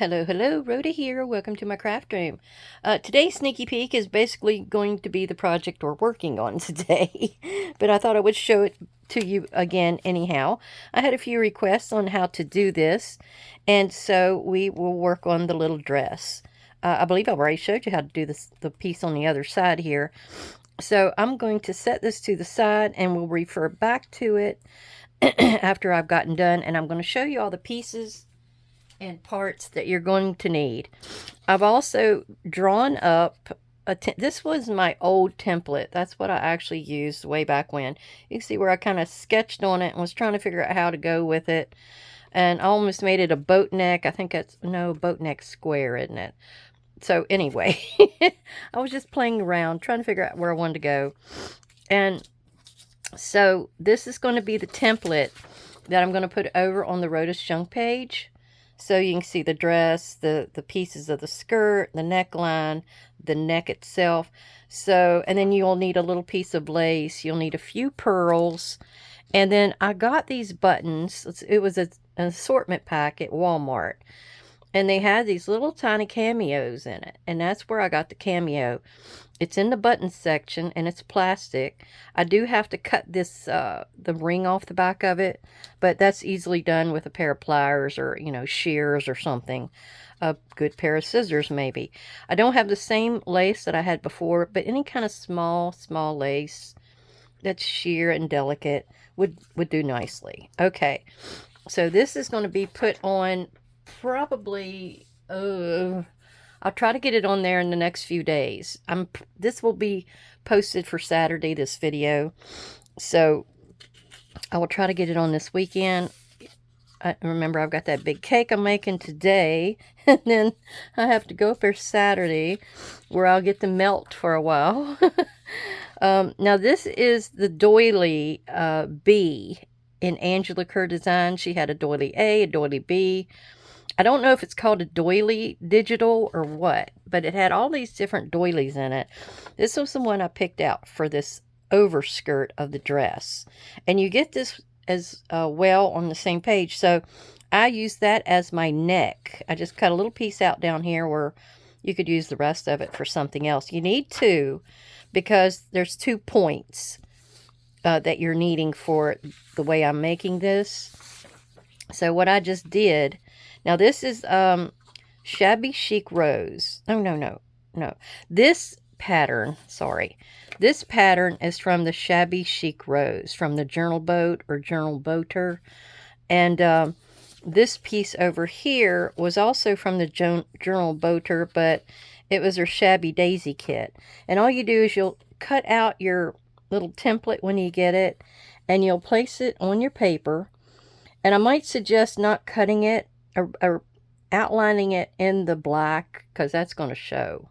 Hello, hello, Rhoda here. Welcome to my craft room. Today's sneaky peek is basically going to be the project we're working on today, but I thought I would show it to you again anyhow. I had a few requests on how to do this, and so we will work on the little dress. I believe I've already showed you how to do the piece on the other side here. So I'm going to set this to the side and we'll refer back to it after I've gotten done, and I'm going to show you all the pieces and parts that you're going to need. I've also drawn up this was my old template. That's what I actually used way back when. You can see where I kind of sketched on it and was trying to figure out how to go with it. And I almost made it a boat neck. I think that's, no, boat neck square, isn't it? So anyway, I was just playing around, trying to figure out where I wanted to go. And so this is going to be the template that I'm going to put over on the Rhoda Shung page. So you can see the dress, the pieces of the skirt, the neckline, the neck itself. So, and then you'll need a little piece of lace. You'll need a few pearls. And then I got these buttons. It was an assortment pack at Walmart. And they had these little tiny cameos in it. And that's where I got the cameo. It's in the buttons section and it's plastic. I do have to cut this, the ring off the back of it, but that's easily done with a pair of pliers or, shears or something. A good pair of scissors maybe. I don't have the same lace that I had before, but any kind of small lace that's sheer and delicate would do nicely. Okay, so this is going to be put on probably, I'll try to get it on there in the next few days. This will be posted for Saturday, this video. So I will try to get it on this weekend. Remember, I've got that big cake I'm making today. And then I have to go for Saturday where I'll get to melt for a while. Now this is the doily B in Angela Kerr Design. She had a doily A, a doily B. I don't know if it's called a doily digital or what, but it had all these different doilies in it. This was the one I picked out for this overskirt of the dress. And you get this as well on the same page. So I used that as my neck. I just cut a little piece out down here where you could use the rest of it for something else. You need two because there's 2 points that you're needing for the way I'm making this. So what I just did... Now, this is Shabby Chic Rose. Oh, no. This pattern, this pattern is from the Shabby Chic Rose, from the Journal Boat or Journal Boater. And this piece over here was also from the Journal Boater, but it was her Shabby Daisy kit. And all you do is you'll cut out your little template when you get it, and you'll place it on your paper. And I might suggest not cutting it, or outlining it in the black, because that's going to show.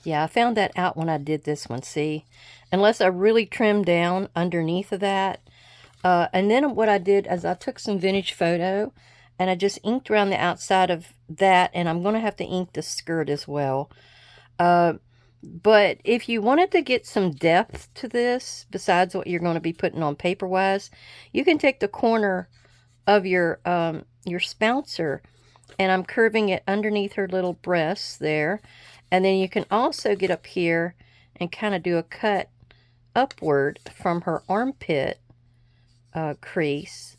Yeah, I found that out when I did this one, see? Unless I really trimmed down underneath of that. And then what I did is I took some vintage photo, and I just inked around the outside of that, and I'm going to have to ink the skirt as well. But if you wanted to get some depth to this, besides what you're going to be putting on paper-wise, you can take the corner of your spouncer, and I'm curving it underneath her little breasts there. And then you can also get up here and kind of do a cut upward from her armpit crease,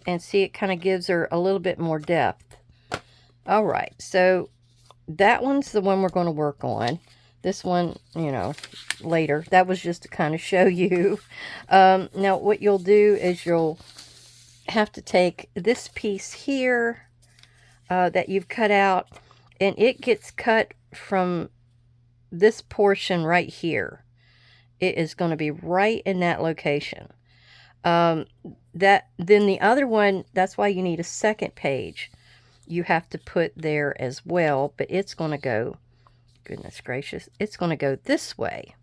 and see, it kind of gives her a little bit more depth. All right, so that one's the one we're going to work on. This one, later. That was just to kind of show you. Now what you'll do is you'll have to take this piece here that you've cut out, and it gets cut from this portion right here. It is going to be right in that location. Then the other one, that's why you need a second page. You have to put there as well, but it's going to go, goodness gracious, it's going to go this way.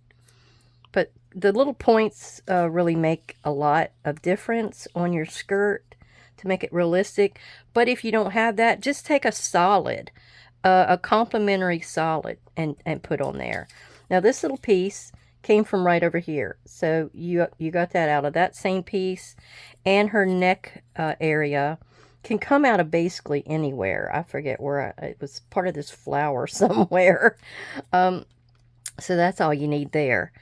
But the little points really make a lot of difference on your skirt to make it realistic. But if you don't have that, just take a solid, a complementary solid, and put on there. Now this little piece came from right over here. So you got that out of that same piece. And her neck area can come out of basically anywhere. I forget where it was part of this flower somewhere. So that's all you need there.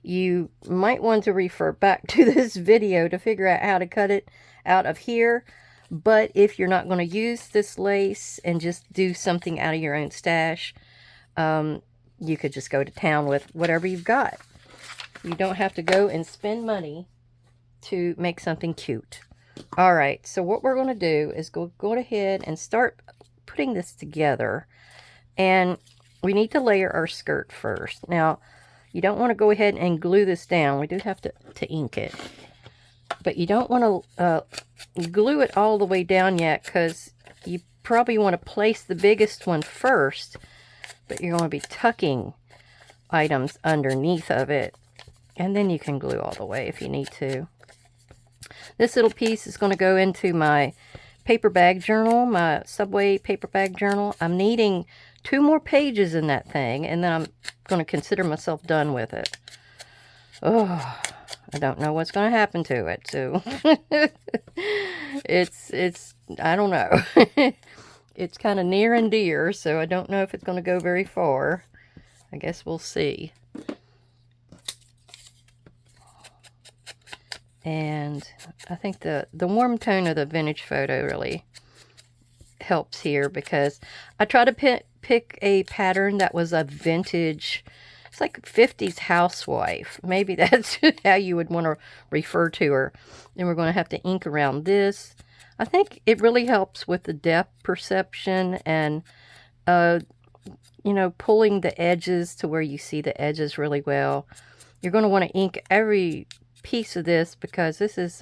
You might want to refer back to this video to figure out how to cut it out of here. But if you're not going to use this lace and just do something out of your own stash, you could just go to town with whatever you've got. You don't have to go and spend money to make something cute. All right, so what we're going to do is go ahead and start putting this together. And we need to layer our skirt first. Now, you don't want to go ahead and glue this down. We do have to ink it. But you don't want to glue it all the way down yet, because you probably want to place the biggest one first. But you're going to be tucking items underneath of it. And then you can glue all the way if you need to. This little piece is going to go into my paper bag journal, my Subway paper bag journal. I'm needing 2 more pages in that thing, and then I'm going to consider myself done with it. Oh, I don't know what's going to happen to it, so it's I don't know. It's kind of near and dear, so I don't know if it's going to go very far. I guess we'll see. And I think the warm tone of the vintage photo really helps here, because I try to pick a pattern that was a vintage, it's like 50s housewife. Maybe that's how you would want to refer to her. Then we're going to have to ink around this. I think it really helps with the depth perception and, you know, pulling the edges to where you see the edges really well. You're going to want to ink every piece of this, because this is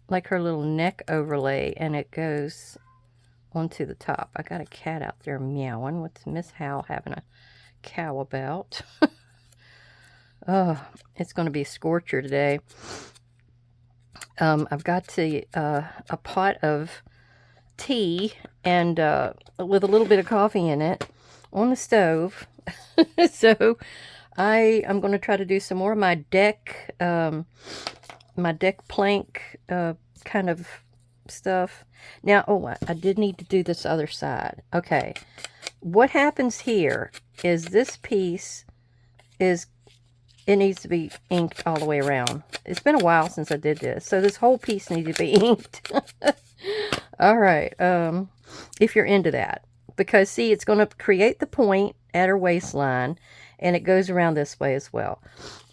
like her little neck overlay, and it goes onto the top. I got a cat out there meowing. What's Miss Howe having a cow about? Oh, it's going to be a scorcher today. I've got a pot of tea and with a little bit of coffee in it on the stove. So I'm going to try to do some more of my deck plank kind of stuff. Now, oh, I did need to do this other side. Okay. What happens here is this piece it needs to be inked all the way around. It's been a while since I did this, so this whole piece needs to be inked. All right. If you're into that. Because, see, it's going to create the point at her waistline, and it goes around this way as well.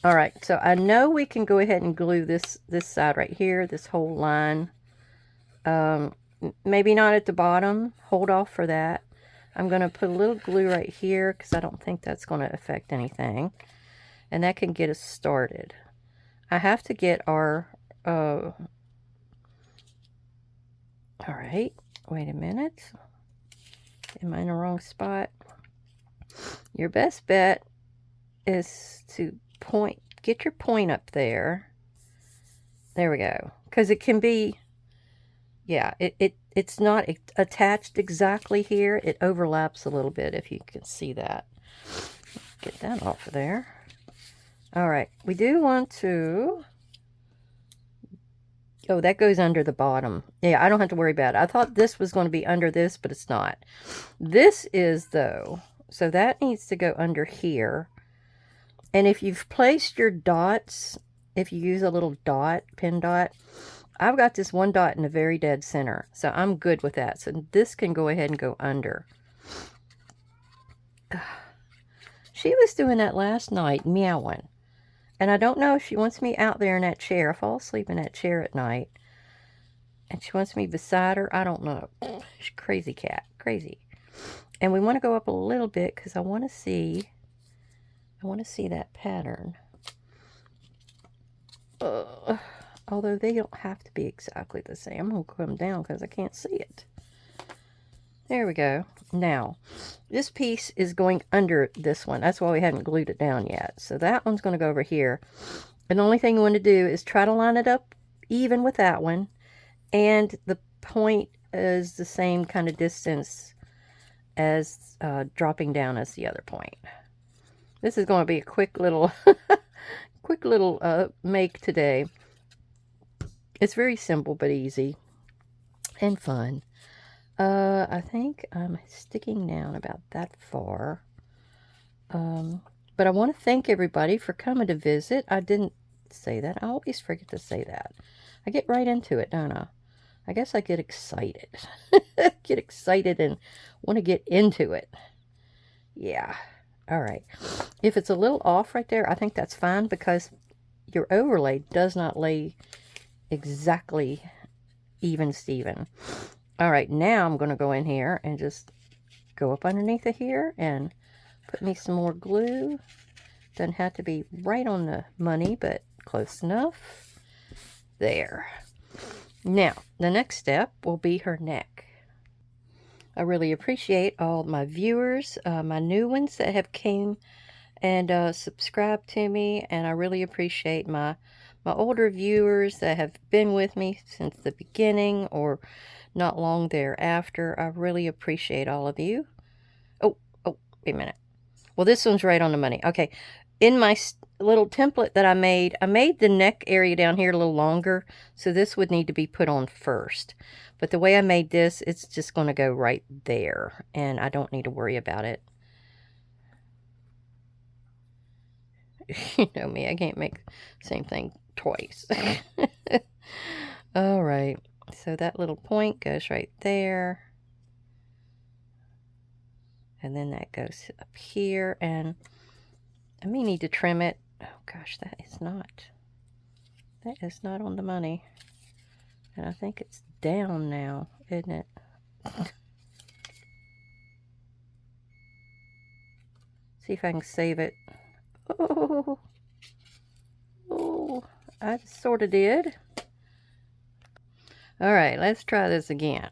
All right, so I know we can go ahead and glue this side right here, this whole line. Maybe not at the bottom. Hold off for that. I'm going to put a little glue right here, because I don't think that's going to affect anything. And that can get us started. I have to get our... all right, wait a minute. Am I in the wrong spot? Your best bet is to get your point up there. There we go. Because it can be, yeah, it's not attached exactly here. It overlaps a little bit, if you can see that. Get that off of there. All right, we do want to... Oh, that goes under the bottom. Yeah, I don't have to worry about it. I thought this was going to be under this, but it's not. This is, though. So that needs to go under here. And if you've placed your dots, if you use a little dot, pin dot, I've got this one dot in the very dead center. So I'm good with that. So this can go ahead and go under. She was doing that last night, meowing. And I don't know if she wants me out there in that chair. I fall asleep in that chair at night. And she wants me beside her. I don't know. She's a crazy cat. Crazy. And we want to go up a little bit because I want to see that pattern. Although they don't have to be exactly the same. I'm going to come down because I can't see it. There we go. Now, this piece is going under this one. That's why we haven't glued it down yet. So that one's going to go over here. And the only thing you want to do is try to line it up even with that one. And the point is the same kind of distance as dropping down as the other point. This is going to be a quick little, make today. It's very simple but easy. and fun. I think I'm sticking down about that far. But I want to thank everybody for coming to visit. I didn't say that. I always forget to say that. I get right into it, don't I? I guess I get excited. Get excited and want to get into it. Yeah. All right. If it's a little off right there, I think that's fine because your overlay does not lay exactly even Steven. All right, now I'm going to go in here and just go up underneath of here and put me some more glue. Doesn't have to be right on the money, but close enough. There. Now, the next step will be her neck. I really appreciate all my viewers, my new ones that have came and subscribed to me, and I really appreciate my older viewers that have been with me since the beginning or not long thereafter. I really appreciate all of you. Oh, wait a minute. Well, this one's right on the money. Okay, in my little template that I made the neck area down here a little longer, so this would need to be put on first. But the way I made this, it's just going to go right there, and I don't need to worry about it. You know me, I can't make the same thing twice. All right, so that little point goes right there. And then that goes up here, and I may need to trim it. Oh gosh, that is not on the money. And I think it's down now, isn't it? See if I can save it. Oh, I sort of did. All right, let's try this again.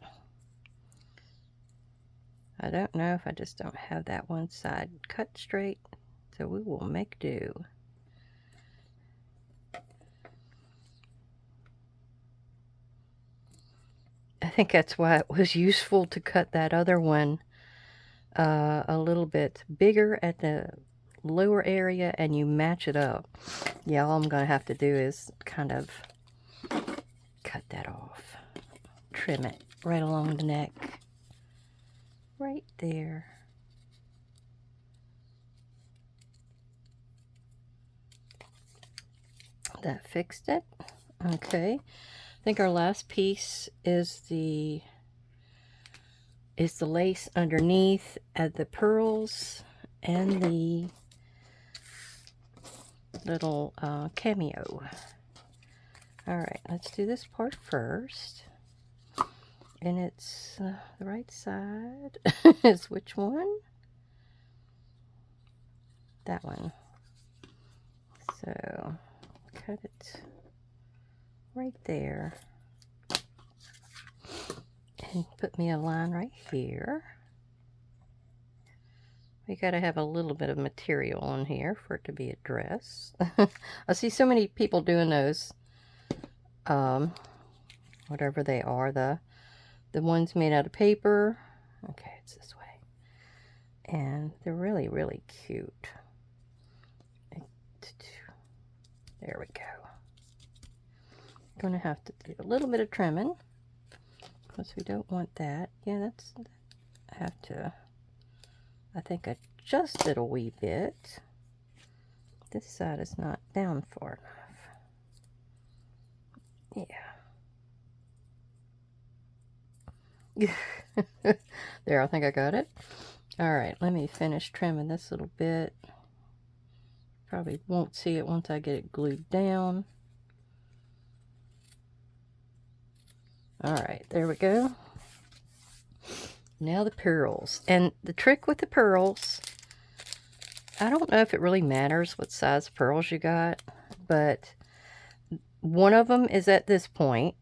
I don't know if I just don't have that one side cut straight, so we will make do. I think that's why it was useful to cut that other one a little bit bigger at the lower area, and you match it up. Yeah, all I'm going to have to do is kind of cut that off. Trim it right along the neck. Right there. That fixed it. Okay. I think our last piece is the lace underneath at the pearls and the little cameo. All right, let's do this part first. And it's the right side. Is which one? That one. So cut it right there. And put me a line right here. We gotta have a little bit of material on here for it to be a dress. I see so many people doing those. Whatever they are, the ones made out of paper. Okay, it's this way. And they're really, really cute. There we go. Gonna have to do a little bit of trimming because we don't want that. Yeah, I have to, I think, adjust it a wee bit. This side is not down far enough. Yeah. There, I think I got it. All right, let me finish trimming this little bit. Probably won't see it once I get it glued down. All right, there we go. Now the pearls. And the trick with the pearls, I don't know if it really matters what size pearls you got, but one of them is at this point,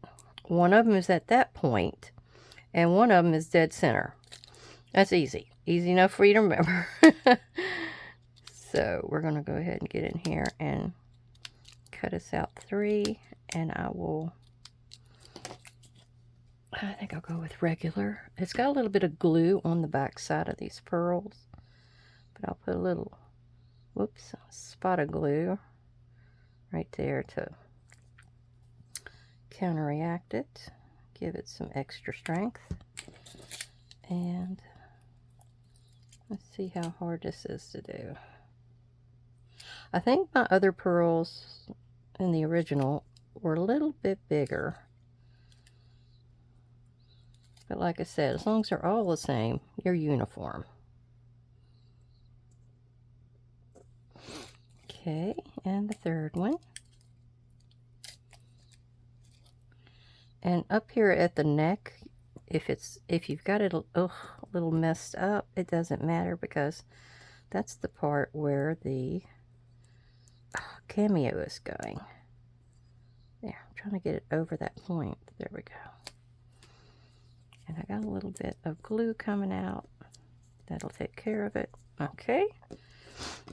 one of them is at that point, and one of them is dead center. That's easy. Easy enough for you to remember. So we're going to go ahead and get in here and cut us out 3, and I think I'll go with regular. It's got a little bit of glue on the back side of these pearls, but I'll put a little, whoops, spot of glue right there to counteract it. give it some extra strength. And let's see how hard this is to do. I think my other pearls in the original were a little bit bigger. But like I said, as long as they're all the same, you're uniform. Okay, and the third one. And up here at the neck, if you've got it a little messed up, it doesn't matter, because that's the part where the cameo is going. There, I'm trying to get it over that point. There we go. And I got a little bit of glue coming out. That'll take care of it. Okay.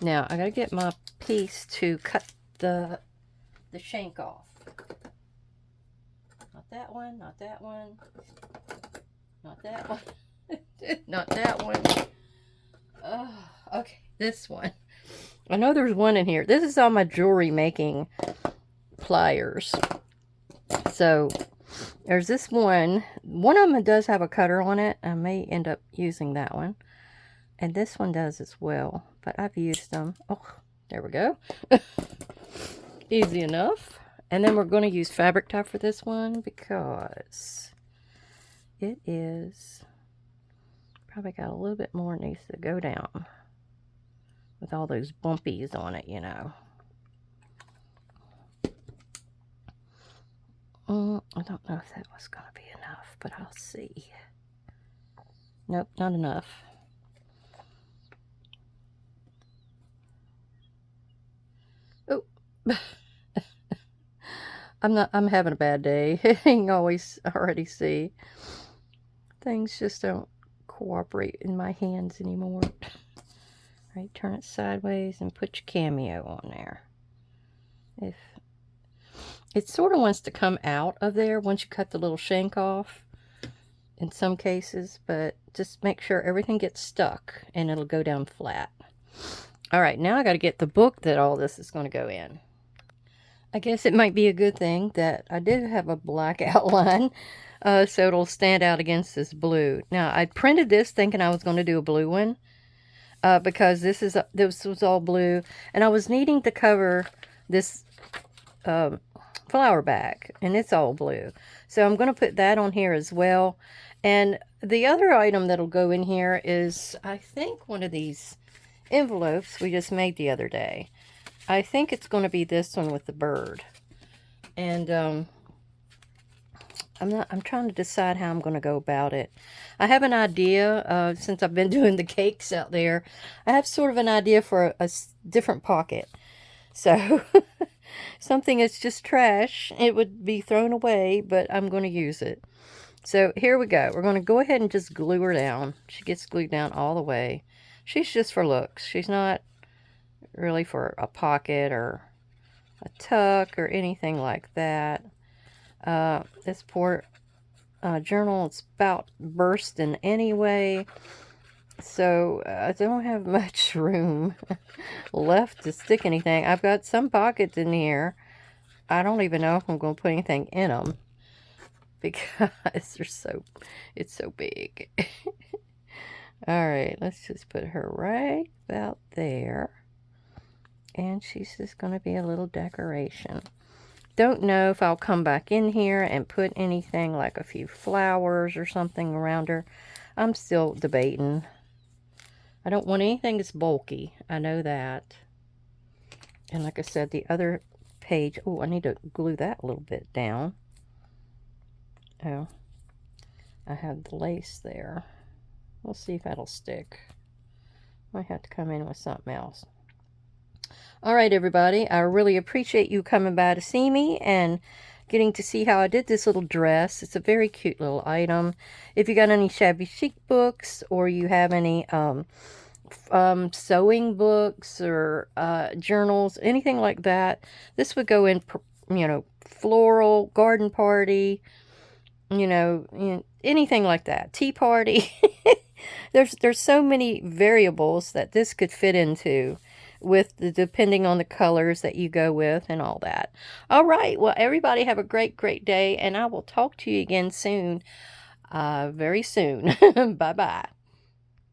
Now I gotta get my piece to cut the shank off. Not that one, not that one, not that one, not that one. Oh, okay, this one. I know there's one in here. This is all my jewelry making pliers. So there's this one. One of them does have a cutter on it. I may end up using that one. And this one does as well. But I've used them. Oh, there we go. Easy enough. And then we're going to use fabric tie for this one, because it is probably got a little bit more needs to go down with all those bumpies on it, you know. I don't know if that was going to be enough, but I'll see. Nope, not enough. Oh. I'm having a bad day. You can always already see. Things just don't cooperate in my hands anymore. Right, turn it sideways and put your cameo on there. If it sort of wants to come out of there once you cut the little shank off in some cases, but just make sure everything gets stuck and it'll go down flat. All right, now I got to get the book that all this is going to go in. I guess it might be a good thing that I did have a black outline, so it'll stand out against this blue. Now, I printed this thinking I was going to do a blue one, because this was all blue, and I was needing to cover this flower bag, and it's all blue. So I'm going to put that on here as well. And the other item that'll go in here is, I think, one of these envelopes we just made the other day. I think it's going to be this one with the bird. And I'm trying to decide how I'm going to go about it. I have an idea, since I've been doing the cakes out there. I have sort of an idea for a different pocket. So something that's just trash, it would be thrown away, but I'm going to use it. So here we go. We're going to go ahead and just glue her down. She gets glued down all the way. She's just for looks. She's not really for a pocket or a tuck or anything like that. This poor journal is about bursting anyway, so I don't have much room left to stick anything. I've got some pockets in here. I don't even know if I'm going to put anything in them, because it's so big. All right, let's just put her right about there. And she's just going to be a little decoration. Don't know if I'll come back in here and put anything like a few flowers or something around her. I'm still debating. I don't want anything that's bulky. I know that. And like I said, the other page. Oh, I need to glue that a little bit down. Oh, I have the lace there. We'll see if that'll stick. Might have to come in with something else. All right, everybody, I really appreciate you coming by to see me and getting to see how I did this little dress. It's a very cute little item. If you got any shabby chic books, or you have any sewing books or journals, anything like that, this would go in, you know, floral, garden party, you know, anything like that, tea party. There's so many variables that this could fit into depending on the colors that you go with and all that. All right. Well, everybody have a great, great day, and I will talk to you again soon. Very soon. Bye-bye.